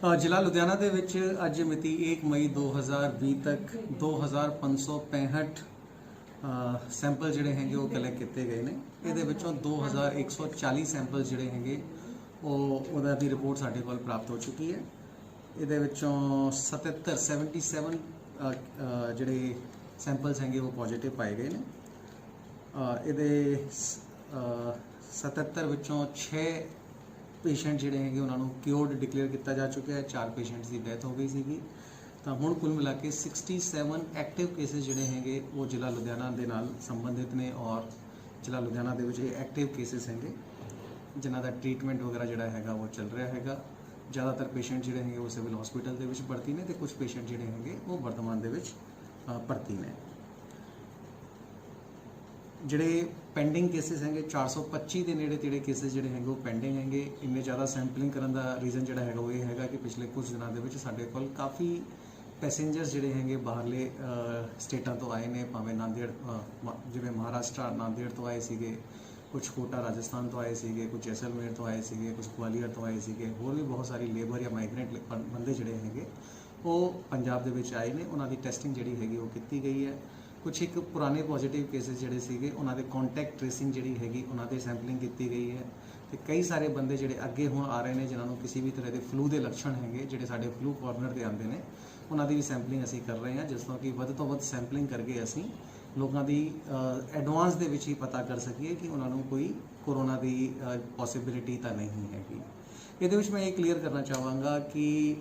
ਜ਼ਿਲ੍ਹਾ ਲੁਧਿਆਣਾ ਦੇ ਵਿੱਚ ਅੱਜ ਮਿਤੀ 1 ਮਈ 2020 ਤੱਕ 2565 ਸੈਂਪਲ ਜਿਹੜੇ ਹੈਗੇ ਉਹ ਕਲੈਕਟ ਕੀਤੇ ਗਏ ਨੇ। ਇਹਦੇ ਵਿੱਚੋਂ 2140 ਸੈਂਪਲ ਜਿਹੜੇ ਹੈਗੇ ਉਹਦਾ ਦੀ ਰਿਪੋਰਟ ਸਾਡੇ ਕੋਲ ਪ੍ਰਾਪਤ ਹੋ ਚੁੱਕੀ ਹੈ। ਇਹਦੇ ਵਿੱਚੋਂ 77 ਜਿਹੜੇ ਸੈਂਪਲਸ ਹੈਗੇ ਉਹ ਪੋਜ਼ਿਟਿਵ ਪਾਏ ਗਏ ਨੇ। ਇਹਦੇ 77 ਵਿੱਚੋਂ 6 ਪੇਸ਼ੈਂਟ ਜਿਹੜੇ ਹੈਗੇ ਉਹਨਾਂ ਨੂੰ ਕਿਉਰਡ ਡਿਕਲੇਅਰ ਕੀਤਾ ਜਾ ਚੁੱਕਿਆ ਹੈ। 4 ਪੇਸ਼ੈਂਟਸ ਦੀ ਡੈਥ ਹੋ ਗਈ ਸੀਗੀ। ਤਾਂ ਹੁਣ ਕੁੱਲ ਮਿਲਾ ਕੇ 67 ਐਕਟਿਵ ਕੇਸਿਸ ਜਿਹੜੇ ਹੈਗੇ ਉਹ ਜ਼ਿਲ੍ਹਾ ਲੁਧਿਆਣਾ ਦੇ ਨਾਲ ਸੰਬੰਧਿਤ ਨੇ ਔਰ ਜ਼ਿਲ੍ਹਾ ਲੁਧਿਆਣਾ ਦੇ ਵਿੱਚ ਇਹ ਐਕਟਿਵ ਕੇਸਿਸ ਹੈਗੇ ਜਿਨ੍ਹਾਂ ਦਾ ਟ੍ਰੀਟਮੈਂਟ ਵਗੈਰਾ ਜਿਹੜਾ ਹੈਗਾ ਉਹ ਚੱਲ ਰਿਹਾ ਹੈਗਾ। ਜ਼ਿਆਦਾਤਰ ਪੇਸ਼ੈਂਟ ਜਿਹੜੇ ਹੈਗੇ ਉਹ ਸਿਵਲ ਹਸਪੀਟਲ ਦੇ ਵਿੱਚ ਭਰਤੀ ਨੇ ਤੇ ਕੁਝ ਪੇਸ਼ੈਂਟ ਜਿਹੜੇ ਹੈਗੇ ਉਹ ਵਰਤਮਾਨ ਦੇ ਵਿੱਚ ਭਰਤੀ ਨੇ। ਜਿਹੜੇ ਪੈਂਡਿੰਗ ਕੇਸਿਸ ਹੈਗੇ 425 ਦੇ ਨੇੜੇ ਤੇੜੇ ਕੇਸਿਸ ਜਿਹੜੇ ਹੈਗੇ ਉਹ ਪੈਂਡਿੰਗ ਹੈਗੇ। ਇੰਨੇ ਜ਼ਿਆਦਾ ਸੈਂਪਲਿੰਗ ਕਰਨ ਦਾ ਰੀਜ਼ਨ ਜਿਹੜਾ ਹੈਗਾ ਉਹ ਇਹ ਹੈਗਾ ਕਿ ਪਿਛਲੇ ਕੁਝ ਦਿਨਾਂ ਦੇ ਵਿੱਚ ਸਾਡੇ ਕੋਲ ਕਾਫੀ ਪੈਸੇਂਜਰਸ ਜਿਹੜੇ ਹੈਗੇ ਬਾਹਰਲੇ ਸਟੇਟਾਂ ਤੋਂ ਆਏ ਨੇ, ਭਾਵੇਂ ਨਾਂਦੇੜ ਜਿਵੇਂ ਮਹਾਰਾਸ਼ਟਰ ਨਾਂਦੇੜ ਤੋਂ ਆਏ ਸੀਗੇ, ਕੁਝ ਕੋਟਾ ਰਾਜਸਥਾਨ ਤੋਂ ਆਏ ਸੀਗੇ, ਕੁਝ ਜੈਸਲਮੇਰ ਤੋਂ ਆਏ ਸੀਗੇ, ਕੁਝ ਗਵਾਲੀਅਰ ਤੋਂ ਆਏ ਸੀਗੇ, ਹੋਰ ਵੀ ਬਹੁਤ ਸਾਰੀ ਲੇਬਰ ਜਾਂ ਮਾਈਗ੍ਰੈਂਟ ਬੰਦੇ ਜਿਹੜੇ ਹੈਗੇ ਉਹ ਪੰਜਾਬ ਦੇ ਵਿੱਚ ਆਏ ਨੇ। ਉਹਨਾਂ ਦੀ ਟੈਸਟਿੰਗ ਜਿਹੜੀ ਹੈਗੀ ਉਹ ਕੀਤੀ ਗਈ ਹੈ। ਕੁਝ ਇੱਕ ਪੁਰਾਣੇ ਪੋਜ਼ਿਟਿਵ ਕੇਸਿਸ ਜਿਹੜੇ ਸੀਗੇ ਉਹਨਾਂ ਦੇ ਕੰਟੈਕਟ ਟ੍ਰੇਸਿੰਗ ਜਿਹੜੀ ਹੈਗੀ ਉਹਨਾਂ ਦੀ ਸੈਂਪਲਿੰਗ ਕੀਤੀ ਗਈ ਹੈ। ਤੇ ਕਈ ਸਾਰੇ ਬੰਦੇ ਜਿਹੜੇ ਅੱਗੇ ਹੁਣ ਆ ਰਹੇ ਨੇ ਜਿਨ੍ਹਾਂ ਨੂੰ ਕਿਸੇ ਵੀ ਤਰ੍ਹਾਂ ਦੇ ਫਲੂ ਦੇ ਲੱਛਣ ਹੈਗੇ ਜਿਹੜੇ ਸਾਡੇ ਫਲੂ ਕਾਰਨਰ ਤੇ ਆਉਂਦੇ ਨੇ ਉਹਨਾਂ ਦੀ ਵੀ ਸੈਂਪਲਿੰਗ ਅਸੀਂ ਕਰ ਰਹੇ ਹਾਂ, ਜਿਸ ਤੋਂ ਕਿ ਵੱਧ ਤੋਂ ਵੱਧ ਸੈਂਪਲਿੰਗ ਕਰਕੇ ਅਸੀਂ ਲੋਕਾਂ ਦੀ ਐਡਵਾਂਸ ਦੇ ਵਿੱਚ ਹੀ ਪਤਾ ਕਰ ਸਕੀਏ ਕਿ ਉਹਨਾਂ ਨੂੰ ਕੋਈ ਕੋਰੋਨਾ ਦੀ ਪੋਸੀਬਿਲਿਟੀ ਤਾਂ ਨਹੀਂ ਹੈਗੀ। ਇਹਦੇ ਵਿੱਚ ਮੈਂ ਇਹ ਕਲੀਅਰ ਕਰਨਾ ਚਾਹਾਂਗਾ ਕਿ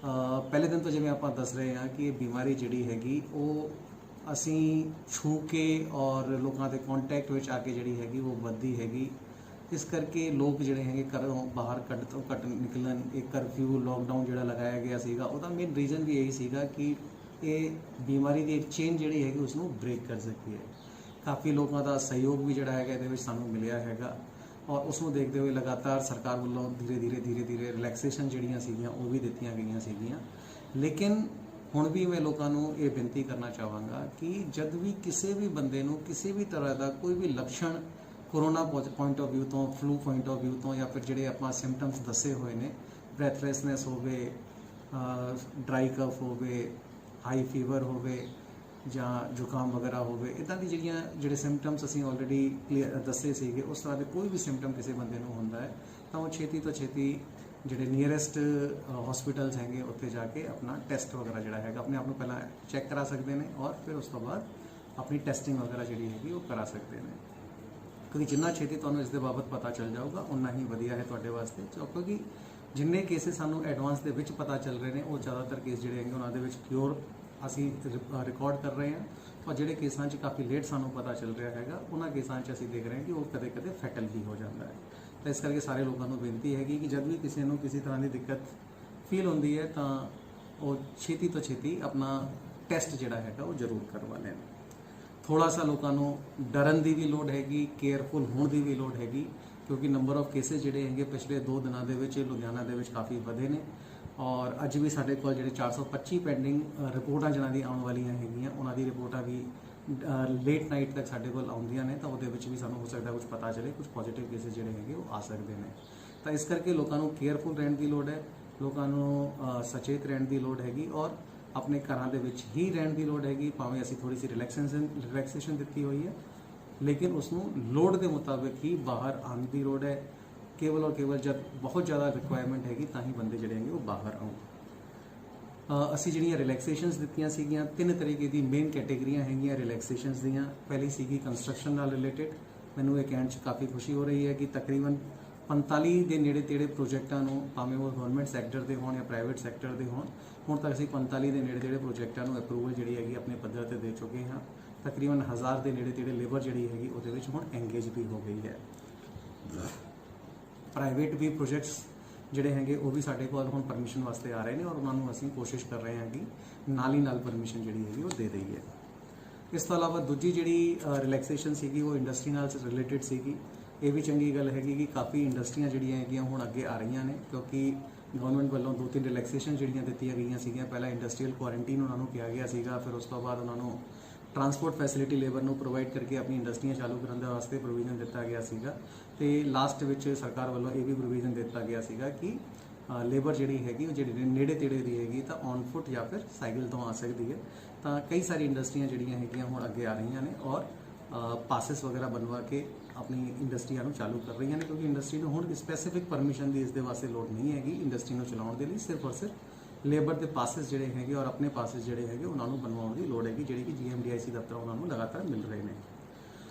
ਪਹਿਲੇ ਦਿਨ ਤੋਂ ਜਿਵੇਂ ਆਪਾਂ ਦੱਸ ਰਹੇ ਹਾਂ ਕਿ ਇਹ ਬਿਮਾਰੀ ਜਿਹੜੀ ਹੈਗੀ ਉਹ ਅਸੀਂ ਛੂ ਕੇ ਔਰ ਲੋਕਾਂ ਦੇ ਕੰਟੈਕਟ ਵਿੱਚ ਆ ਕੇ ਜਿਹੜੀ ਹੈਗੀ ਉਹ ਵੱਧਦੀ ਹੈਗੀ। ਇਸ ਕਰਕੇ ਲੋਕ ਜਿਹੜੇ ਹੈਗੇ ਘਰੋਂ ਬਾਹਰ ਘੱਟ ਤੋਂ ਘੱਟ ਨਿਕਲਣ। ਇੱਕ ਕਰਫਿਊ ਲੋਕਡਾਊਨ ਜਿਹੜਾ ਲਗਾਇਆ ਗਿਆ ਸੀਗਾ ਉਹਦਾ ਮੇਨ ਰੀਜ਼ਨ ਵੀ ਇਹੀ ਸੀਗਾ ਕਿ ਇਹ ਬਿਮਾਰੀ ਦੀ ਇੱਕ ਚੇਨ ਜਿਹੜੀ ਹੈਗੀ ਉਸ ਨੂੰ ਬ੍ਰੇਕ ਕਰ ਸਕੀਏ। ਕਾਫੀ ਲੋਕਾਂ ਦਾ ਸਹਿਯੋਗ ਵੀ ਜਿਹੜਾ ਹੈਗਾ ਇਹਦੇ ਵਿੱਚ ਸਾਨੂੰ ਮਿਲਿਆ ਹੈਗਾ ਔਰ ਉਸ ਨੂੰ ਦੇਖਦੇ ਹੋਏ ਲਗਾਤਾਰ ਸਰਕਾਰ ਵੱਲੋਂ ਧੀਰੇ ਰਿਲੈਕਸੇਸ਼ਨ ਜਿਹੜੀਆਂ ਸੀਗੀਆਂ ਉਹ ਵੀ ਦਿੱਤੀਆਂ ਗਈਆਂ ਸੀਗੀਆਂ। ਲੇਕਿਨ ਹੁਣ ਵੀ ਮੈਂ ਲੋਕਾਂ ਨੂੰ ਇਹ ਬੇਨਤੀ ਕਰਨਾ ਚਾਹਾਂਗਾ ਕਿ ਜਦ ਵੀ ਕਿਸੇ ਵੀ ਬੰਦੇ ਨੂੰ ਕਿਸੇ ਵੀ ਤਰ੍ਹਾਂ ਦਾ ਕੋਈ ਵੀ ਲੱਛਣ ਕੋਰੋਨਾ ਪੁਆਇੰਟ ਆਫ ਵਿਊ ਤੋਂ, ਫਲੂ ਪੁਆਇੰਟ ਆਫ ਵਿਊ ਤੋਂ ਜਾਂ ਫਿਰ ਜਿਹੜੇ ਆਪਾਂ ਸਿੰਪਟਮਸ ਦੱਸੇ ਹੋਏ ਨੇ, ਬ੍ਰੈਥਲੈਸਨੈਸ ਹੋਵੇ, ਡਰਾਈ ਕਫ ਹੋਵੇ, ਹਾਈ ਫੀਵਰ ਹੋਵੇ ਜਾਂ ਜ਼ੁਕਾਮ ਵਗੈਰਾ ਹੋਵੇ, ਇੱਦਾਂ ਦੀ ਜਿਹੜੇ ਸਿੰਪਟਮਸ ਅਸੀਂ ਆਲਰੇਡੀ ਦੱਸੇ ਸੀਗੇ, ਉਸ ਤਰ੍ਹਾਂ ਦੇ ਕੋਈ ਵੀ ਸਿੰਪਟਮ ਕਿਸੇ ਬੰਦੇ ਨੂੰ ਹੁੰਦਾ ਹੈ ਤਾਂ ਉਹ ਛੇਤੀ ਤੋਂ ਛੇਤੀ ਜਿਹੜੇ ਨੀਅਰੈਸਟ ਹਸਪੀਟਲਸ ਹੈਗੇ ਉੱਥੇ ਜਾ ਕੇ ਆਪਣਾ ਟੈਸਟ ਵਗੈਰਾ ਜਿਹੜਾ ਹੈਗਾ ਆਪਣੇ ਆਪ ਨੂੰ ਪਹਿਲਾਂ ਚੈੱਕ ਕਰਾ ਸਕਦੇ ਨੇ ਔਰ ਫਿਰ ਉਸ ਤੋਂ ਬਾਅਦ ਆਪਣੀ ਟੈਸਟਿੰਗ ਵਗੈਰਾ ਜਿਹੜੀ ਹੈਗੀ ਉਹ ਕਰਾ ਸਕਦੇ ਨੇ। ਕਿਉਂਕਿ ਜਿੰਨਾ ਛੇਤੀ ਤੁਹਾਨੂੰ ਇਸ ਦੇ ਬਾਬਤ ਪਤਾ ਚੱਲ ਜਾਊਗਾ ਉਨਾ ਹੀ ਵਧੀਆ ਹੈ ਤੁਹਾਡੇ ਵਾਸਤੇ। ਕਿਉਂਕਿ ਜਿੰਨੇ ਕੇਸਿਸ ਸਾਨੂੰ ਐਡਵਾਂਸ ਦੇ ਵਿੱਚ ਪਤਾ ਚੱਲ ਰਹੇ ਨੇ ਉਹ ਜ਼ਿਆਦਾਤਰ ਕੇਸ ਜਿਹੜੇ ਹੈਗੇ ਉਹਨਾਂ ਦੇ ਵਿੱਚ ਕਿਉਰ ਅਸੀਂ ਰਿਕਾਰਡ ਕਰ ਰਹੇ ਹਾਂ ਔਰ ਜਿਹੜੇ ਕੇਸਾਂ 'ਚ ਕਾਫੀ ਲੇਟ ਸਾਨੂੰ ਪਤਾ ਚੱਲ ਰਿਹਾ ਹੈਗਾ ਉਹਨਾਂ ਕੇਸਾਂ 'ਚ ਅਸੀਂ ਦੇਖ ਰਹੇ ਹਾਂ ਕਿ ਉਹ ਕਦੇ ਫੈਟਲ ਵੀ ਹੋ ਜਾਂਦਾ ਹੈ। ਤਾਂ ਇਸ ਕਰਕੇ ਸਾਰੇ ਲੋਕਾਂ ਨੂੰ ਬੇਨਤੀ ਹੈਗੀ ਕਿ ਜਦ ਵੀ ਕਿਸੇ ਨੂੰ ਕਿਸੇ ਤਰ੍ਹਾਂ ਦੀ ਦਿੱਕਤ ਫੀਲ ਹੁੰਦੀ ਹੈ ਤਾਂ ਉਹ ਛੇਤੀ ਤੋਂ ਛੇਤੀ ਆਪਣਾ ਟੈਸਟ ਜਿਹੜਾ ਹੈਗਾ ਉਹ ਜ਼ਰੂਰ ਕਰਵਾ ਲੈਣ। ਥੋੜਾ ਸਾ ਲੋਕਾਂ ਨੂੰ ਡਰਨ ਦੀ ਵੀ ਲੋੜ ਹੈਗੀ, ਕੇਅਰਫੁਲ ਹੋਣ ਦੀ ਵੀ ਲੋੜ ਹੈਗੀ, ਕਿਉਂਕਿ ਨੰਬਰ ਆਫ ਕੇਸਿਸ ਜਿਹੜੇ ਹੈਗੇ ਪਿਛਲੇ 2 ਦਿਨਾਂ ਦੇ ਵਿੱਚ ਲੁਧਿਆਣਾ ਦੇ ਵਿੱਚ ਕਾਫੀ ਵਧੇ ਨੇ ਔਰ ਅੱਜ ਵੀ ਸਾਡੇ ਕੋਲ ਜਿਹੜੇ 425 ਪੈਂਡਿੰਗ ਰਿਪੋਰਟਾਂ ਜਿਹਨਾਂ ਦੀ ਆਉਣ ਵਾਲੀਆਂ ਹੈਗੀਆਂ ਉਹਨਾਂ ਦੀ ਰਿਪੋਰਟਾਂ ਵੀ ਲੇਟ ਨਾਈਟ ਤੱਕ ਸਾਡੇ ਕੋਲ ਆਉਂਦੀਆਂ ਨੇ। ਤਾਂ ਉਹਦੇ ਵਿੱਚ ਵੀ ਸਾਨੂੰ ਹੋ ਸਕਦਾ ਕੁਝ ਪਤਾ ਚੱਲੇ, ਕੁਝ ਪੋਜ਼ਿਟਿਵ ਕੇਸਿਸ ਜਿਹੜੇ ਹੈਗੇ ਉਹ ਆ ਸਕਦੇ ਨੇ। ਤਾਂ ਇਸ ਕਰਕੇ ਲੋਕਾਂ ਨੂੰ ਕੇਅਰਫੁਲ ਰਹਿਣ ਦੀ ਲੋੜ ਹੈ, ਲੋਕਾਂ ਨੂੰ ਸਚੇਤ ਰਹਿਣ ਦੀ ਲੋੜ ਹੈਗੀ ਔਰ ਆਪਣੇ ਘਰਾਂ ਦੇ ਵਿੱਚ ਹੀ ਰਹਿਣ ਦੀ ਲੋੜ ਹੈਗੀ। ਭਾਵੇਂ ਅਸੀਂ ਥੋੜੀ ਜਿਹੀ ਰਿਲੈਕਸੇਸ਼ਨ ਦਿੱਤੀ ਹੋਈ ਹੈ ਲੇਕਿਨ ਉਸ ਨੂੰ ਲੋੜ ਦੇ ਮੁਤਾਬਿਕ ਹੀ ਬਾਹਰ ਆਉਣ ਦੀ ਲੋੜ ਹੈ। ਕੇਵਲ ਔਰ ਕੇਵਲ ਜਦ ਬਹੁਤ ਜ਼ਿਆਦਾ ਰਿਕੁਆਇਰਮੈਂਟ ਹੈਗੀ ਤਾਂ ਹੀ ਬੰਦੇ ਜਿਹੜੇ ਹੈਗੇ ਉਹ ਬਾਹਰ ਆਉਣ। ਅਸੀਂ ਜਿਹੜੀਆਂ ਰਿਲੈਕਸੇਸ਼ਨਸ ਦਿੱਤੀਆਂ ਸੀਗੀਆਂ 3 ਤਰੀਕੇ ਦੀ ਮੇਨ ਕੈਟੇਗਰੀਆਂ ਹੈਗੀਆਂ ਰਿਲੈਕਸੇਸ਼ਨਸ ਦੀਆਂ। ਪਹਿਲੀ ਸੀਗੀ ਕੰਸਟਰਕਸ਼ਨ ਨਾਲ ਰਿਲੇਟਡ। ਮੈਨੂੰ ਇਹ ਕਹਿਣ 'ਚ ਕਾਫੀ ਖੁਸ਼ੀ ਹੋ ਰਹੀ ਹੈ ਕਿ ਤਕਰੀਬਨ 45 ਦੇ ਨੇੜੇ ਤੇੜੇ ਪ੍ਰੋਜੈਕਟਾਂ ਨੂੰ, ਭਾਵੇਂ ਉਹ ਗਵਰਨਮੈਂਟ ਸੈਕਟਰ ਦੇ ਹੋਣ ਜਾਂ ਪ੍ਰਾਈਵੇਟ ਸੈਕਟਰ ਦੇ ਹੋਣ, ਹੁਣ ਤੱਕ ਅਸੀਂ 45 ਦੇ ਨੇੜੇ ਤੇੜੇ ਪ੍ਰੋਜੈਕਟਾਂ ਨੂੰ ਅਪਰੂਵਲ ਜਿਹੜੀ ਹੈਗੀ ਆਪਣੇ ਪੱਧਰ ਤੇ ਦੇ ਚੁੱਕੇ ਹਾਂ। ਤਕਰੀਬਨ 1000 ਦੇ ਨੇੜੇ ਤੇੜੇ ਲੇਬਰ ਜਿਹੜੀ ਹੈਗੀ ਉਹਦੇ ਵਿੱਚ ਹੁਣ ਐਂਗੇਜ ਵੀ ਹੋ ਗਈ ਹੈ। ਪ੍ਰਾਈਵੇਟ ਵੀ ਪ੍ਰੋਜੈਕਟਸ ਜਿਹੜੇ ਹੈਗੇ ਉਹ ਵੀ ਸਾਡੇ ਕੋਲ ਹੁਣ ਪਰਮਿਸ਼ਨ ਵਾਸਤੇ ਆ ਰਹੇ ਨੇ ਔਰ ਉਹਨਾਂ ਨੂੰ ਅਸੀਂ ਕੋਸ਼ਿਸ਼ ਕਰ ਰਹੇ ਹਾਂ ਕਿ ਨਾਲ ਹੀ ਨਾਲ ਪਰਮਿਸ਼ਨ ਜਿਹੜੀ ਹੈਗੀ ਉਹ ਦੇ ਦਈਏ। ਇਸ ਤੋਂ ਇਲਾਵਾ ਦੂਜੀ ਜਿਹੜੀ ਰਿਲੈਕਸੇਸ਼ਨ ਸੀਗੀ ਉਹ ਇੰਡਸਟਰੀ ਨਾਲ ਰਿਲੇਟਡ ਸੀਗੀ। ਇਹ ਵੀ ਚੰਗੀ ਗੱਲ ਹੈਗੀ ਕਿ ਕਾਫੀ ਇੰਡਸਟਰੀਆਂ ਜਿਹੜੀਆਂ ਹੈਗੀਆਂ ਹੁਣ ਅੱਗੇ ਆ ਰਹੀਆਂ ਨੇ, ਕਿਉਂਕਿ ਗਵਰਨਮੈਂਟ ਵੱਲੋਂ 2-3 ਰਿਲੈਕਸੇਸ਼ਨ ਜਿਹੜੀਆਂ ਦਿੱਤੀਆਂ ਗਈਆਂ ਸੀਗੀਆਂ। ਪਹਿਲਾਂ ਇੰਡਸਟਰੀਅਲ ਕੁਆਰੰਟੀਨ ਉਹਨਾਂ ਨੂੰ ਕਿਹਾ ਗਿਆ ਸੀਗਾ, ਫਿਰ ਉਸ ਤੋਂ ਬਾਅਦ ਉਹਨਾਂ ਨੂੰ ਟਰਾਂਸਪੋਰਟ ਫੈਸਿਲਿਟੀ ਲੇਬਰ ਨੂੰ ਪ੍ਰੋਵਾਈਡ ਕਰਕੇ ਆਪਣੀ ਇੰਡਸਟਰੀਆਂ ਚਾਲੂ ਕਰਨ ਦੇ ਵਾਸਤੇ ਪ੍ਰੋਵੀਜ਼ਨ ਦਿੱਤਾ ਗਿਆ ਸੀਗਾ। ਤੇ ਲਾਸਟ ਵਿੱਚ ਸਰਕਾਰ ਵੱਲੋਂ ਇਹ ਵੀ ਪ੍ਰੋਵੀਜ਼ਨ ਦਿੱਤਾ ਗਿਆ ਸੀਗਾ ਕਿ ਲੇਬਰ ਜਿਹੜੀ ਹੈਗੀ ਉਹ ਜਿਹੜੀ ਨੇੜੇ ਤੇੜੇ ਦੀ ਹੈਗੀ ਤਾਂ ਔਨ ਫੁੱਟ ਜਾਂ ਫਿਰ ਸਾਈਕਲ ਤੋਂ ਆ ਸਕਦੀ ਹੈ। ਤਾਂ ਕਈ ਸਾਰੀ ਇੰਡਸਟਰੀਆਂ ਜਿਹੜੀਆਂ ਹੈਗੀਆਂ ਹੁਣ ਅੱਗੇ ਆ ਰਹੀਆਂ ਨੇ ਔਰ ਪਾਸਿਸ ਵਗੈਰਾ ਬਣਵਾ ਕੇ ਆਪਣੀ ਇੰਡਸਟਰੀਆਂ ਨੂੰ ਚਾਲੂ ਕਰ ਰਹੀਆਂ ਨੇ, ਕਿਉਂਕਿ ਇੰਡਸਟਰੀ ਨੂੰ ਹੁਣ ਸਪੈਸੀਫਿਕ ਪਰਮਿਸ਼ਨ ਦੀ ਇਸ ਦੇ ਵਾਸਤੇ ਲੋੜ ਨਹੀਂ ਹੈਗੀ ਇੰਡਸਟਰੀ ਨੂੰ ਚਲਾਉਣ ਦੇ ਲਈ। ਸਿਰਫ ਔਰ ਸਿਰਫ ਲੇਬਰ ਦੇ ਪਾਸਿਸ ਜਿਹੜੇ ਹੈਗੇ ਔਰ ਆਪਣੇ ਪਾਸਿਸ ਜਿਹੜੇ ਹੈਗੇ ਉਹਨਾਂ ਨੂੰ ਬਣਵਾਉਣ ਦੀ ਲੋੜ ਹੈਗੀ, ਜਿਹੜੀ ਕਿ GMDIC ਦਫ਼ਤਰ ਉਹਨਾਂ ਨੂੰ ਲਗਾਤਾਰ ਮਿਲ ਰਹੇ ਨੇ।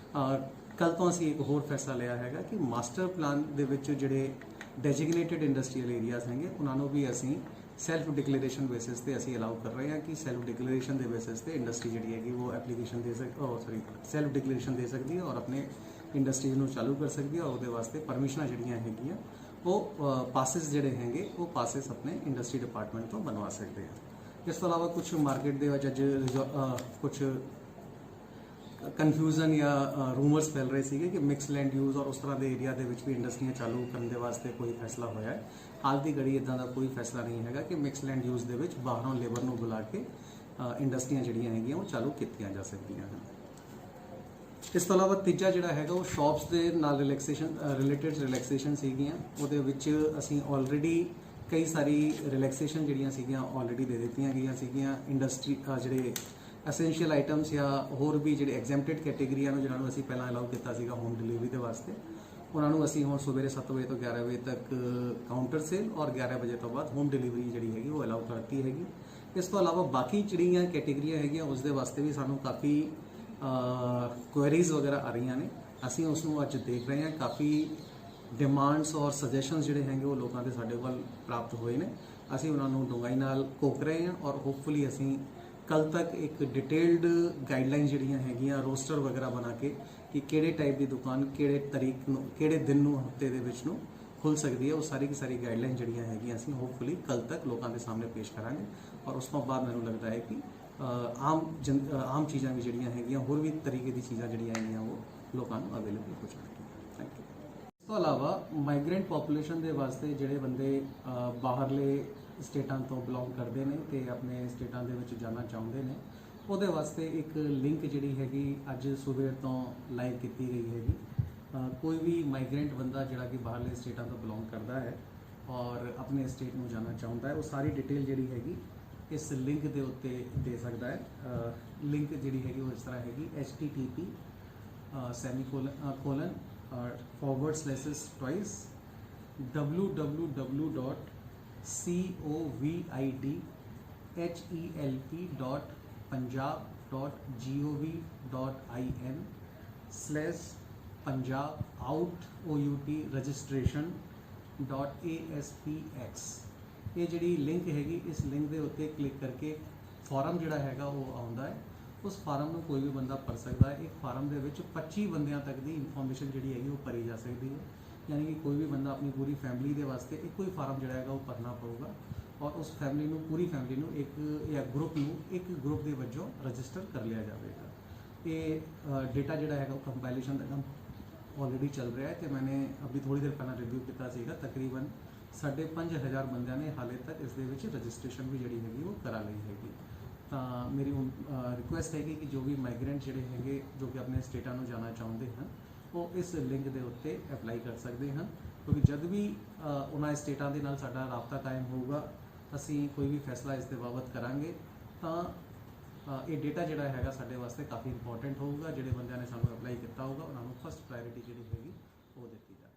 ਕੱਲ ਤੋਂ ਅਸੀਂ ਇੱਕ ਹੋਰ ਫੈਸਲਾ ਲਿਆ ਹੈਗਾ ਕਿ ਮਾਸਟਰ ਪਲਾਨ ਦੇ ਵਿੱਚ ਜਿਹੜੇ ਡੈਜਿਗਨੇਟਿਡ ਇੰਡਸਟਰੀਅਲ ਏਰੀਆਜ਼ ਹੈਗੇ ਉਹਨਾਂ ਨੂੰ ਵੀ ਅਸੀਂ ਸੈਲਫ ਡਿਕਲੇਰੇਸ਼ਨ ਬੇਸਿਸ ਤੇ ਅਸੀਂ ਅਲਾਉ ਕਰ ਰਹੇ ਹਾਂ ਕਿ ਸੈਲਫ ਡਿਕਲੇਰੇਸ਼ਨ ਦੇ ਬੇਸਿਸ ਤੇ ਇੰਡਸਟਰੀ ਜਿਹੜੀ ਹੈਗੀ ਉਹ ਐਪਲੀਕੇਸ਼ਨ ਦੇ ਸੈਲਫ ਡਿਕਲੇਰੇਸ਼ਨ ਦੇ ਸਕਦੀ ਹੈ ਔਰ ਆਪਣੇ ਇੰਡਸਟਰੀ ਨੂੰ ਚਾਲੂ ਕਰ ਸਕਦੀ ਹੈ। ਔਰ ਉਹਦੇ ਵਾਸਤੇ ਪਰਮਿਸ਼ਨਾਂ ਜਿਹੜੀਆਂ ਹੈਗੀਆਂ ਉਹ ਪਾਸਿਸ ਜਿਹੜੇ ਹੈਗੇ ਉਹ ਪਾਸਿਸ ਆਪਣੇ ਇੰਡਸਟਰੀ ਡਿਪਾਰਟਮੈਂਟ ਤੋਂ ਬਣਵਾ ਸਕਦੇ ਆ। ਇਸ ਤੋਂ ਇਲਾਵਾ ਕੁਝ ਮਾਰਕੀਟ ਦੇ ਵਿੱਚ ਅੱਜ ਕੁਝ ਕਨਫਿਊਜ਼ਨ ਜਾਂ ਰੂਮਰਸ ਫੈਲ ਰਹੇ ਸੀਗੇ ਕਿ ਮਿਕਸ ਲੈਂਡ ਯੂਜ਼ ਔਰ ਉਸ ਤਰ੍ਹਾਂ ਦੇ ਏਰੀਆ ਦੇ ਵਿੱਚ ਵੀ ਇੰਡਸਟਰੀਆਂ ਚਾਲੂ ਕਰਨ ਦੇ ਵਾਸਤੇ ਕੋਈ ਫੈਸਲਾ ਹੋਇਆ ਹੈ। ਹਾਲ ਦੀ ਘੜੀ ਇਦਾਂ ਦਾ ਕੋਈ ਫੈਸਲਾ ਨਹੀਂ ਹੈਗਾ ਕਿ ਮਿਕਸ ਲੈਂਡ ਯੂਜ਼ ਦੇ ਵਿੱਚ ਬਾਹਰੋਂ ਲੇਬਰ ਨੂੰ ਬੁਲਾ ਕੇ ਇੰਡਸਟਰੀਆਂ ਜਿਹੜੀਆਂ ਹੈਗੀਆਂ ਉਹ ਚਾਲੂ ਕੀਤੀਆਂ ਜਾ ਸਕਦੀਆਂ ਹਨ। ਇਸ ਤੋਂ ਇਲਾਵਾ ਤੀਜਾ ਜਿਹੜਾ ਹੈਗਾ ਉਹ ਸ਼ਾਪਸ ਦੇ ਨਾਲ ਰਿਲੇਟਡ ਰਿਲੈਕਸੇਸ਼ਨ ਸੀਗੀਆਂ। ਉਹਦੇ ਵਿੱਚ ਅਸੀਂ ਆਲਰੇਡੀ ਕਈ ਸਾਰੀ ਰਿਲੈਕਸੇਸ਼ਨ ਜਿਹੜੀਆਂ ਸੀਗੀਆਂ ਆਲਰੇਡੀ ਦੇ ਦਿੱਤੀਆਂ ਗਈਆਂ ਸੀਗੀਆਂ। ਇੰਡਸਟਰੀ ਜਿਹੜੇ ਐਸੈਂਸ਼ੀਅਲ ਆਈਟਮਸ ਜਾਂ ਹੋਰ ਵੀ ਜਿਹੜੇ ਐਗਜ਼ੈਂਪਟਡ ਕੈਟੇਗਰੀਆਂ ਨੂੰ ਜਿਹਨਾਂ ਨੂੰ ਅਸੀਂ ਪਹਿਲਾਂ ਅਲਾਉ ਕੀਤਾ ਸੀਗਾ ਹੋਮ ਡਿਲੀਵਰੀ ਦੇ ਵਾਸਤੇ, ਉਹਨਾਂ ਨੂੰ ਅਸੀਂ ਹੁਣ ਸਵੇਰੇ 7 ਵਜੇ ਤੋਂ 11 ਵਜੇ ਤੱਕ ਕਾਊਂਟਰ ਸੇਲ ਔਰ 11 ਵਜੇ ਤੋਂ ਬਾਅਦ ਹੋਮ ਡਿਲੀਵਰੀ ਜਿਹੜੀ ਹੈਗੀ ਉਹ ਅਲਾਉ ਕਰਤੀ ਹੈਗੀ। ਇਸ ਤੋਂ ਇਲਾਵਾ ਬਾਕੀ ਜਿਹੜੀਆਂ ਕੈਟੇਗਰੀਆਂ ਹੈਗੀਆਂ ਉਸ ਦੇ ਵਾਸਤੇ ਵੀ ਸਾਨੂੰ ਕਾਫੀ ਕੁਐਰੀਜ਼ ਵਗੈਰਾ ਆ ਰਹੀਆਂ ਨੇ। ਅਸੀਂ ਉਸ ਨੂੰ ਅੱਜ ਦੇਖ ਰਹੇ ਹਾਂ। ਕਾਫੀ ਡਿਮਾਂਡਸ ਔਰ ਸਜੈਸ਼ਨਸ ਜਿਹੜੇ ਹੈਗੇ ਉਹ ਲੋਕਾਂ ਦੇ ਸਾਡੇ ਕੋਲ ਪ੍ਰਾਪਤ ਹੋਏ ਨੇ। ਅਸੀਂ ਉਹਨਾਂ ਨੂੰ ਡੂੰਘਾਈ ਨਾਲ ਘੋਖ ਰਹੇ ਹਾਂ ਔਰ ਹੋਪਫੁਲੀ ਅਸੀਂ ਕੱਲ ਤੱਕ ਇੱਕ ਡਿਟੇਲਡ ਗਾਈਡਲਾਈਨ ਜਿਹੜੀਆਂ ਹੈਗੀਆਂ ਰੋਸਟਰ ਵਗੈਰਾ ਬਣਾ ਕੇ ਕਿ ਕਿਹੜੇ ਟਾਈਪ ਦੀ ਦੁਕਾਨ ਕਿਹੜੇ ਤਰੀਕ ਨੂੰ ਕਿਹੜੇ ਦਿਨ ਨੂੰ ਹਫਤੇ ਦੇ ਵਿੱਚ ਨੂੰ ਖੁੱਲ ਸਕਦੀ ਹੈ, ਉਹ ਸਾਰੀ ਗਾਈਡਲਾਈਨ ਜਿਹੜੀਆਂ ਹੈਗੀਆਂ ਅਸੀਂ ਹੋਪਫੁਲੀ ਕੱਲ ਤੱਕ ਲੋਕਾਂ ਦੇ ਸਾਹਮਣੇ ਪੇਸ਼ ਕਰਾਂਗੇ। ਔਰ ਉਸ ਤੋਂ ਬਾਅਦ ਮੈਨੂੰ ਲੱਗਦਾ ਹੈ ਕਿ ਆਮ ਚੀਜ਼ਾਂ ਵੀ ਜਿਹੜੀਆਂ ਹੈਗੀਆਂ ਹੋਰ ਵੀ ਤਰੀਕੇ ਦੀ ਚੀਜ਼ਾਂ ਜਿਹੜੀਆਂ ਹੈਗੀਆਂ ਉਹ ਲੋਕਾਂ ਨੂੰ ਅਵੇਲੇਬਲ ਹੋ ਜਾਣਗੀਆਂ। Thank you. ਇਸ ਤੋਂ ਇਲਾਵਾ ਮਾਈਗ੍ਰੈਂਟ ਪੋਪੂਲੇਸ਼ਨ ਦੇ ਵਾਸਤੇ ਜਿਹੜੇ ਬੰਦੇ ਬਾਹਰਲੇ ਸਟੇਟਾਂ ਤੋਂ ਬਿਲੋਂਗ ਕਰਦੇ ਨੇ ਤੇ ਆਪਣੇ ਸਟੇਟਾਂ ਦੇ ਵਿੱਚ ਜਾਣਾ ਚਾਹੁੰਦੇ ਨੇ, ਉਹਦੇ ਵਾਸਤੇ ਇੱਕ ਲਿੰਕ ਜਿਹੜੀ ਹੈਗੀ ਅੱਜ ਸਵੇਰ ਤੋਂ ਲਾਈਵ ਕੀਤੀ ਗਈ ਹੈਗੀ। ਕੋਈ ਵੀ ਮਾਈਗ੍ਰੈਂਟ ਬੰਦਾ ਜਿਹੜਾ ਕਿ ਬਾਹਰਲੇ ਸਟੇਟਾਂ ਤੋਂ ਬਿਲੋਂਗ ਕਰਦਾ ਹੈ ਔਰ ਆਪਣੇ ਸਟੇਟ ਨੂੰ ਜਾਣਾ ਚਾਹੁੰਦਾ ਹੈ, ਉਹ ਸਾਰੀ ਡਿਟੇਲ ਜਿਹੜੀ ਹੈਗੀ ਇਸ ਲਿੰਕ ਦੇ ਉੱਤੇ ਦੇ ਸਕਦਾ ਹੈ। ਲਿੰਕ ਜਿਹੜੀ ਹੈਗੀ ਉਹ ਇਸ ਤਰ੍ਹਾਂ ਹੈਗੀ http www.covidhelp.punjab.gov.in/punjab ਇਹ ਜਿਹੜੀ ਲਿੰਕ ਹੈਗੀ ਇਸ ਲਿੰਕ ਦੇ ਉੱਤੇ ਕਲਿੱਕ ਕਰਕੇ ਫਾਰਮ ਜਿਹੜਾ ਹੈਗਾ ਉਹ ਆਉਂਦਾ ਹੈ। ਉਸ ਫਾਰਮ ਨੂੰ ਕੋਈ ਵੀ ਬੰਦਾ ਭਰ ਸਕਦਾ ਹੈ। ਇੱਕ ਫਾਰਮ ਦੇ ਵਿੱਚ 25 ਬੰਦਿਆਂ ਤੱਕ ਦੀ ਇਨਫੋਰਮੇਸ਼ਨ ਜਿਹੜੀ ਹੈਗੀ ਉਹ ਭਰੀ ਜਾ ਸਕਦੀ ਹੈ। ਯਾਨੀ ਕਿ ਕੋਈ ਵੀ ਬੰਦਾ ਆਪਣੀ ਪੂਰੀ ਫੈਮਿਲੀ ਦੇ ਵਾਸਤੇ ਇੱਕੋ ਹੀ ਫਾਰਮ ਜਿਹੜਾ ਹੈਗਾ ਉਹ ਭਰਨਾ ਪਊਗਾ ਔਰ ਉਸ ਫੈਮਿਲੀ ਨੂੰ ਪੂਰੀ ਫੈਮਿਲੀ ਨੂੰ ਇੱਕ ਜਾਂ ਗਰੁੱਪ ਨੂੰ ਇੱਕ ਗਰੁੱਪ ਦੇ ਵਜੋਂ ਰਜਿਸਟਰ ਕਰ ਲਿਆ ਜਾਵੇਗਾ। ਇਹ ਡੇਟਾ ਜਿਹੜਾ ਹੈਗਾ ਉਹ ਕੰਪਾਈਲੇਸ਼ਨ ਦਾ ਕੰਮ ਆਲਰੇਡੀ ਚੱਲ ਰਿਹਾ ਹੈ ਤੇ ਮੈंने अभी थोड़ी देर ਪਹਿਲਾਂ ਰਿਵਿਊ ਕੀਤਾ ਸੀਗਾ। ਤਕਰੀਬਨ 5,500 ਬੰਦਿਆਂ ਨੇ ਹਾਲੇ ਤੱਕ ਇਸ ਦੇ ਵਿੱਚ ਰਜਿਸਟ੍ਰੇਸ਼ਨ ਵੀ ਜਿਹੜੀ ਹੈਗੀ ਉਹ ਕਰਾ ਲਈ ਹੈਗੀ। ਤਾਂ ਮੇਰੀ ਰਿਕੁਐਸਟ ਹੈਗੀ ਕਿ ਜੋ ਵੀ ਮਾਈਗ੍ਰੈਂਟ ਜਿਹੜੇ ਹੈਗੇ ਜੋ ਕਿ ਆਪਣੇ ਸਟੇਟਾਂ ਨੂੰ ਜਾਣਾ ਚਾਹੁੰਦੇ ਹਨ ਉਹ ਇਸ ਲਿੰਕ ਦੇ ਉੱਤੇ ਅਪਲਾਈ ਕਰ ਸਕਦੇ ਹਨ, ਕਿਉਂਕਿ ਜਦ ਵੀ ਉਹਨਾਂ ਸਟੇਟਾਂ ਦੇ ਨਾਲ ਸਾਡਾ ਰਾਬਤਾ ਕਾਇਮ ਹੋਊਗਾ ਅਸੀਂ ਕੋਈ ਵੀ ਫੈਸਲਾ ਇਸ ਦੇ ਬਾਬਤ ਕਰਾਂਗੇ ਤਾਂ ਇਹ ਡੇਟਾ ਜਿਹੜਾ ਹੈਗਾ ਸਾਡੇ ਵਾਸਤੇ ਕਾਫੀ ਇੰਪੋਰਟੈਂਟ ਹੋਊਗਾ। ਜਿਹੜੇ ਬੰਦਿਆਂ ਨੇ ਸਾਨੂੰ ਅਪਲਾਈ ਕੀਤਾ ਹੋਊਗਾ ਉਹਨਾਂ ਨੂੰ ਫਸਟ ਪ੍ਰਾਇੋਰਟੀ ਜਿਹੜੀ ਹੈਗੀ ਉਹ ਦਿੱਤੀ ਜਾਵੇ।